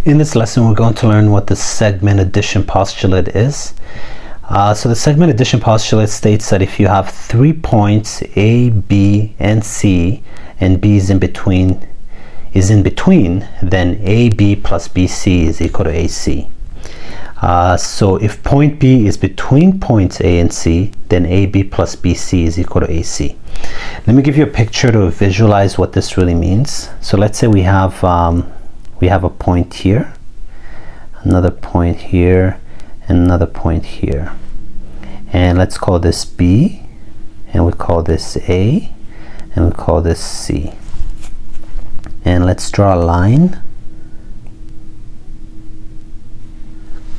In this lesson, we're going to learn what the segment addition postulate is. So the segment addition postulate states that if you have 3 points A, B, and C, and B is in between, then AB plus BC is equal to AC. So if point B is between points A and C, then AB plus BC is equal to AC. Let me give you a picture to visualize what this really means. So let's say we have a point here, another point here, and another point here. And let's call this B, and we call this A, and we call this C. And let's draw a line.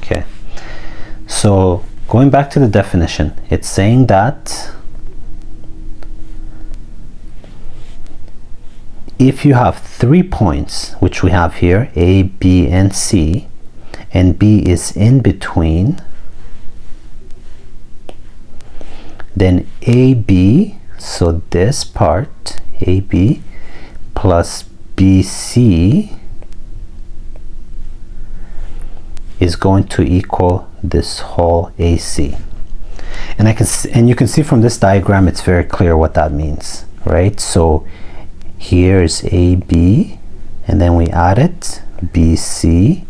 Okay, so going back to the definition, it's saying that if you have 3 points, which we have here, A, B, and C, and B is in between, then AB, so this part, AB plus BC is going to equal this whole AC. And you can see from this diagram, it's very clear what that means, right? So here is AB, and then we add it, BC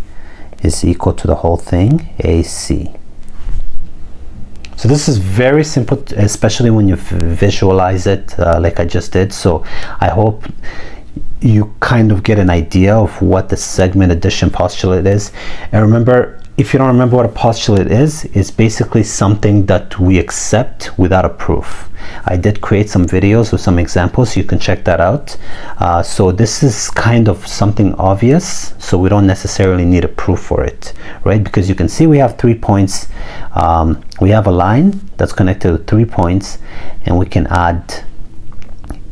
is equal to the whole thing, AC. So this is very simple, especially when you visualize it like I just did. So I hope you kind of get an idea of what the segment addition postulate is. And remember, if you don't remember what a postulate is, it's basically something that we accept without a proof. I did create some videos with some examples, so you can check that out. So this is kind of something obvious, so we don't necessarily need a proof for it, right? Because you can see we have 3 points. We have a line that's connected to 3 points, and we can add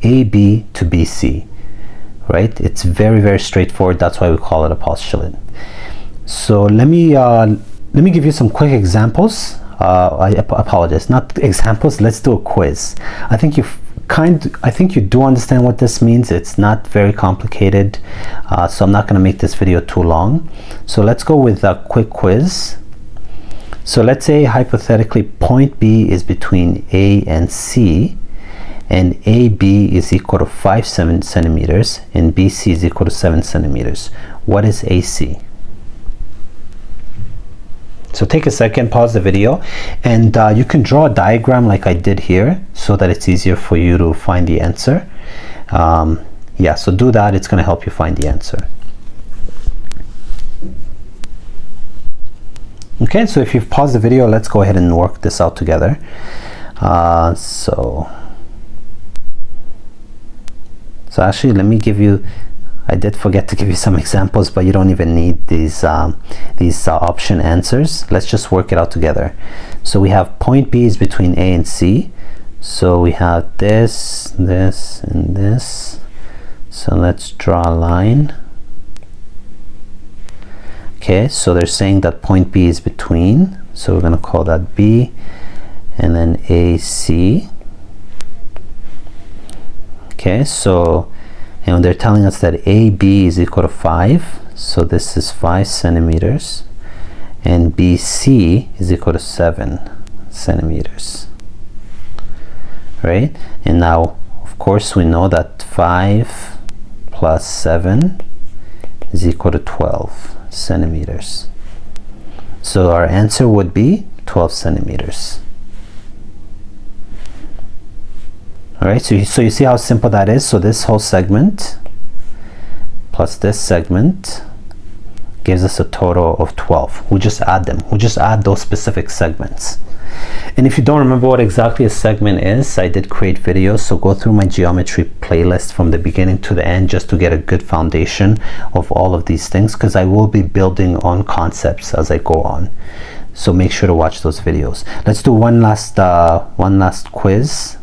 AB to BC, right? It's very, very straightforward. That's why we call it a postulate. So let me give you some quick examples. I apologize, not examples. Let's do a quiz. I think you do understand what this means. It's not very complicated, so I'm not going to make this video too long. So let's go with a quick quiz. So let's say hypothetically point B is between A and C, and AB is equal to 5 centimeters and BC is equal to 7 centimeters. What is AC? So take a second, pause the video, and you can draw a diagram like I did here so that it's easier for you to find the answer. Yeah, so do that. It's going to help you find the answer. Okay, so if you've paused the video, let's go ahead and work this out together. So actually, let me give you, I did forget to give you some examples, but you don't even need these option answers. Let's just work it out together. So we have point B is between A and C. So we have this, this, and this. So let's draw a line. Okay, so they're saying that point B is between. So we're going to call that B, and then AC. Okay, so, and they're telling us that AB is equal to 5, so this is 5 centimeters, and BC is equal to 7 centimeters, right? And now, of course, we know that 5 plus 7 is equal to 12 centimeters. So our answer would be 12 centimeters. All right, so you see how simple that is. So this whole segment plus this segment gives us a total of 12. We just add them. We just add those specific segments. And if you don't remember what exactly a segment is, I did create videos, so go through my geometry playlist from the beginning to the end just to get a good foundation of all of these things, because I will be building on concepts as I go on. So make sure to watch those videos. Let's do one last quiz.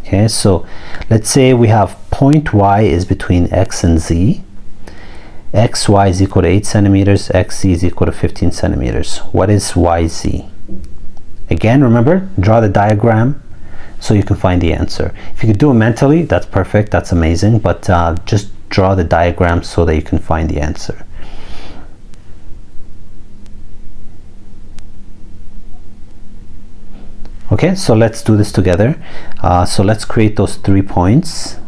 Okay, so let's say we have point Y is between X and Z. XY is equal to 8 centimeters, XZ is equal to 15 centimeters. What is YZ? Again, remember, draw the diagram so you can find the answer. If you could do it mentally, that's perfect, that's amazing, but just draw the diagram so that you can find the answer. Okay, so let's do this together. So let's create those 3 points.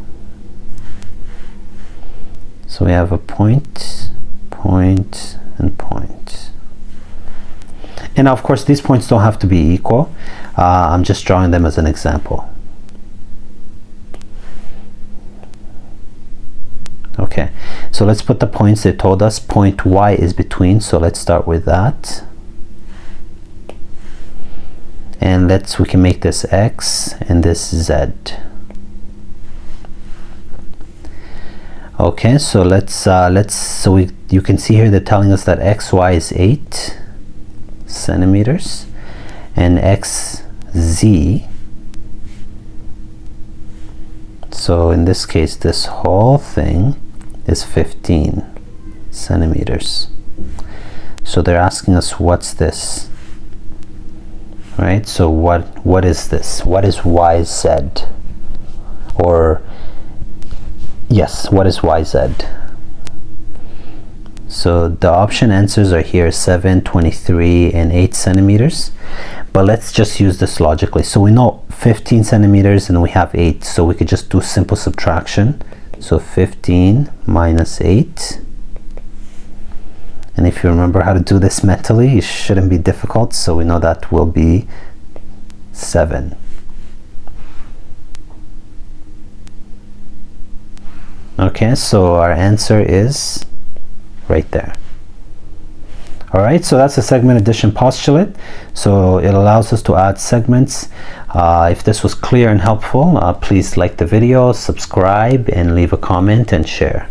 So we have a point, point, and point. And now, of course, these points don't have to be equal. I'm just drawing them as an example. Okay, so let's put the points they told us. Point Y is between, so let's start with that. And we can make this X and this Z. Okay, so you can see here they're telling us that XY is 8 centimeters and XZ, so in this case this whole thing is 15 centimeters. So they're asking us, what's this? Right, so what is this? What is YZ? Or yes, what is YZ? So the option answers are here: 7, 23, and 8 centimeters. But let's just use this logically. So we know 15 centimeters and we have 8, so we could just do simple subtraction. So 15 minus 8. And if you remember how to do this mentally, it shouldn't be difficult. So we know that will be 7. Okay, so our answer is right there. All right, so that's a segment addition postulate. So it allows us to add segments. If this was clear and helpful, please like the video, subscribe, and leave a comment and share.